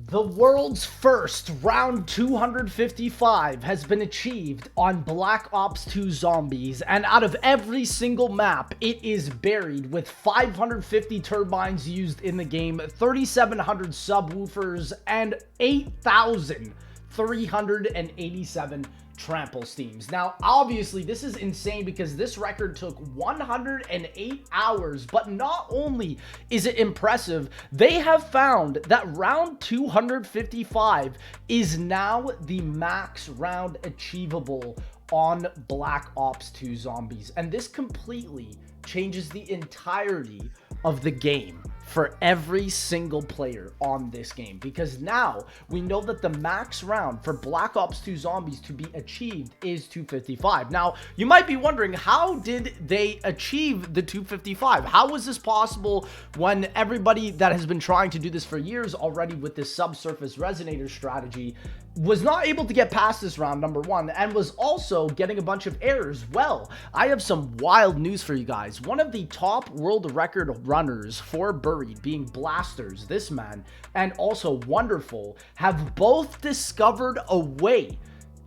The world's first round 255 has been achieved on Black Ops 2 Zombies, and out of every single map, it is buried with 550 turbines used in the game, 3,700 subwoofers, and 8,387 trample steams. Now, obviously, this is insane because this record took 108 hours, but not only is it impressive, they have found that round 255 is now the max round achievable on Black Ops 2 Zombies, and this completely changes the entirety of the game for every single player on this game, because now we know that the max round for Black Ops 2 Zombies to be achieved is 255. Now, you might be wondering, how did they achieve the 255? How was this possible when everybody that has been trying to do this for years already with this subsurface resonator strategy was not able to get past this round, number one, and was also getting a bunch of errors? Well, I have some wild news for you guys. One of the top world record runners for Buried, being Blasters, this man, and also Wonderful, have both discovered a way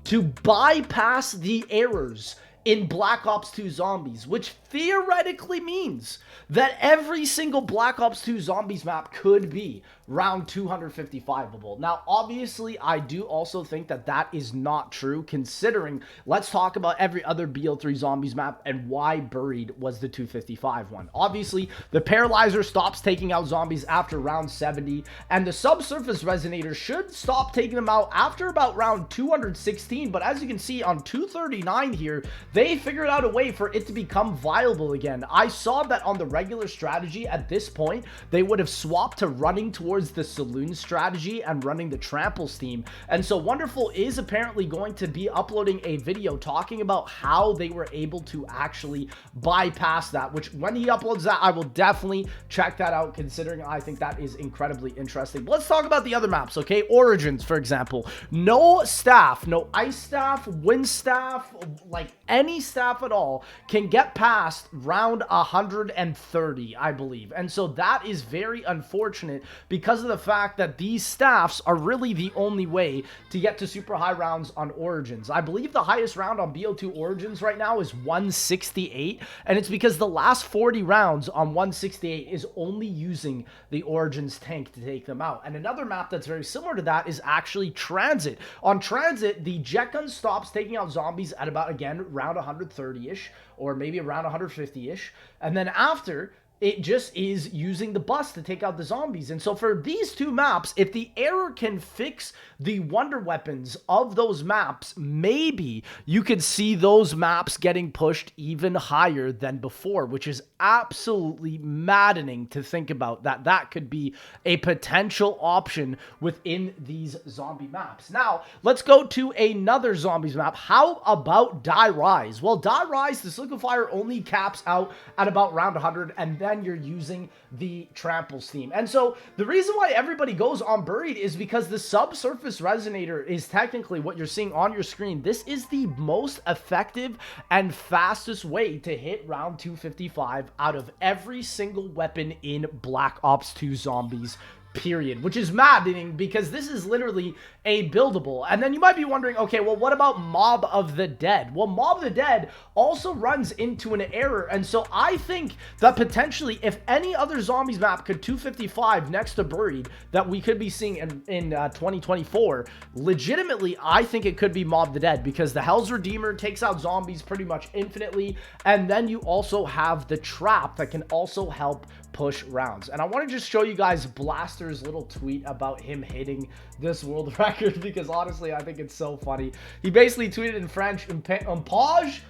to bypass the errors in Black Ops 2 Zombies, which theoretically means that every single Black Ops 2 Zombies map could be round 255able. Now, obviously, I do also think that that is not true, considering, let's talk about every other BO3 Zombies map and why Buried was the 255 one. Obviously, the Paralyzer stops taking out zombies after round 70, and the Subsurface Resonator should stop taking them out after about round 216, but as you can see on 239 here, they figured out a way for it to become viable again. I saw that on the regular strategy at this point, they would have swapped to running towards the Saloon strategy and running the Trample Steam. And so Wonderful is apparently going to be uploading a video talking about how they were able to actually bypass that, which when he uploads that, I will definitely check that out, considering I think that is incredibly interesting. But let's talk about the other maps, okay? Origins, for example. No staff, no ice staff, wind staff, like any staff at all can get past round 130, I believe. And so that is very unfortunate because of the fact that these staffs are really the only way to get to super high rounds on Origins. I believe the highest round on BO2 Origins right now is 168, and it's because the last 40 rounds on 168 is only using the Origins tank to take them out. And another map that's very similar to that is actually Transit. On Transit, the jet gun stops taking out zombies at about, again, round 130-ish, or maybe around 150-ish, and then after, it just is using the bus to take out the zombies. And so for these two maps, if the error can fix the wonder weapons of those maps, maybe you could see those maps getting pushed even higher than before, which is absolutely maddening to think about, that that could be a potential option within these zombie maps. Now, let's go to another zombies map. How about Die Rise? Well, Die Rise, the Liquefier only caps out at about round 100, and then you're using the Trample Steam. And so the reason why everybody goes on Buried is because the Subsurface Resonator is technically what you're seeing on your screen. This is the most effective and fastest way to hit round 255 out of every single weapon in Black Ops 2 Zombies, period, which is maddening because this is literally a buildable. And then you might be wondering, okay, well, what about Mob of the Dead? Well, Mob of the Dead also runs into an error, and so I think that potentially if any other zombies map could 255 next to Buried that we could be seeing in 2024, legitimately, I think it could be Mob of the Dead, because the Hell's Redeemer takes out zombies pretty much infinitely, and then you also have the Trap that can also help push rounds. And I want to just show you guys Blaster's little tweet about him hitting this world record, because honestly, I think it's so funny. He basically tweeted in French, un page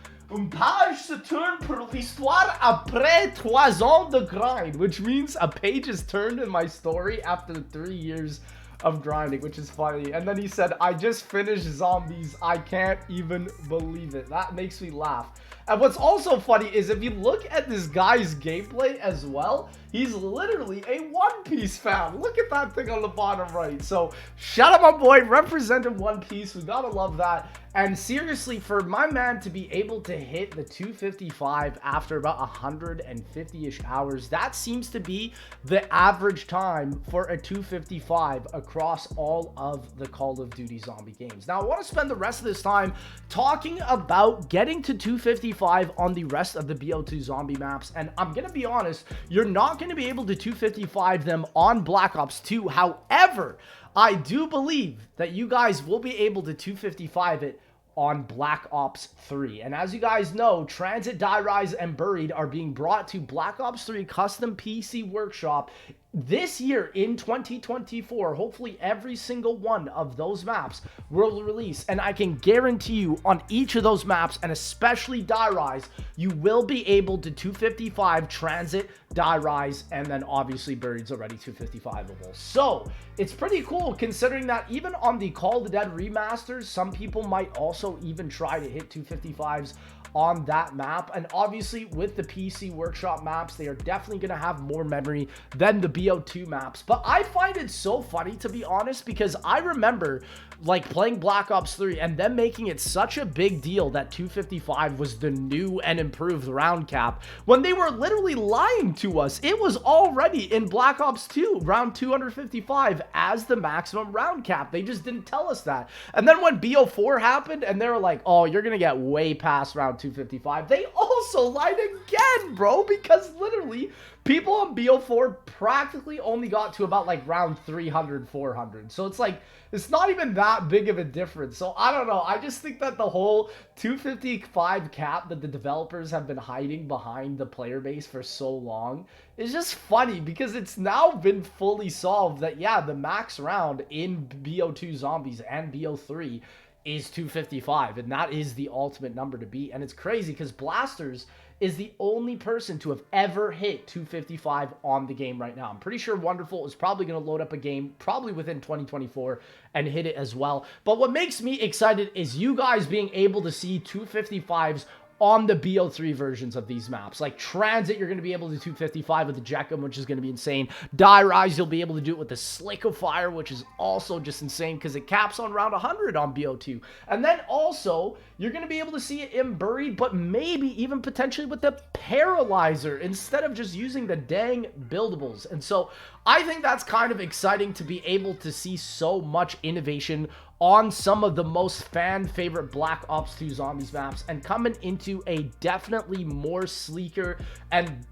se tourne pour l'histoire après 3 ans de grind, which means a page is turned in my story after 3 years of grinding, which is funny. And then he said, I just finished Zombies. I can't even believe it. That makes me laugh. And what's also funny is if you look at this guy's gameplay as well, he's literally a One Piece fan. Look at that thing on the bottom right. So shout out my boy, representing One Piece. We gotta love that. And seriously, for my man to be able to hit the 255 after about 150-ish hours, that seems to be the average time for a 255 across across all of the Call of Duty zombie games. Now, I want to spend the rest of this time talking about getting to 255 on the rest of the BO2 zombie maps, and I'm going to be honest, you're not going to be able to 255 them on Black Ops 2. However, I do believe that you guys will be able to 255 it on Black Ops 3. And as you guys know, Transit, Die Rise, and Buried are being brought to Black Ops 3 Custom PC Workshop this year in 2024. Hopefully every single one of those maps will release, and I can guarantee you on each of those maps, and especially Die Rise, you will be able to 255 Transit, Die Rise, and then obviously Buried's already 255able. So it's pretty cool considering that even on the Call of the Dead remasters, some people might also even try to hit 255s on that map. And obviously with the PC Workshop maps, they are definitely going to have more memory than the BO2 maps. But I find it so funny, to be honest, because I remember like playing Black Ops 3 and them making it such a big deal that 255 was the new and improved round cap when they were literally lying to us. It was already in Black Ops 2 round 255 as the maximum round cap. They just didn't tell us that. And then when BO4 happened and they were like, oh, you're gonna get way past round 255, they also lied again, bro, because literally people on BO4 practically only got to about like round 300, 400. So it's like, it's not even that big of a difference. So I don't know. I just think that the whole 255 cap that the developers have been hiding behind the player base for so long is just funny, because it's now been fully solved that, yeah, the max round in BO2 Zombies and BO3 is 255, and that is the ultimate number to beat. And it's crazy because Blasters is the only person to have ever hit 255 on the game right now. I'm pretty sure Wonderful is probably going to load up a game probably within 2024 and hit it as well. But what makes me excited is you guys being able to see 255s on the BO3 versions of these maps. Like Transit, you're going to be able to 255 with the Jeckum, which is going to be insane. Die Rise, you'll be able to do it with the Slick of Fire, which is also just insane because it caps on round 100 on BO2. And then also, you're going to be able to see it in Buried, but maybe even potentially with the Paralyzer instead of just using the dang buildables. And so I think that's kind of exciting to be able to see so much innovation on some of the most fan favorite Black Ops 2 Zombies maps, and coming into a definitely more sleeker and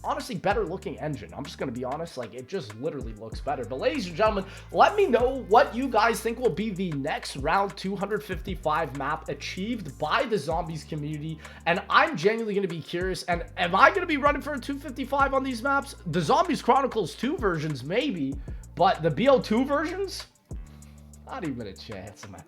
honestly better looking engine. I'm just going to be honest, like it just literally looks better. But ladies and gentlemen, let me know what you guys think will be the next round 255 map achieved by the Zombies community. And I'm genuinely going to be curious, and am I going to be running for a 255 on these maps? The Zombies Chronicles 2 versions maybe, but the BO2 versions? Not even a chance, man.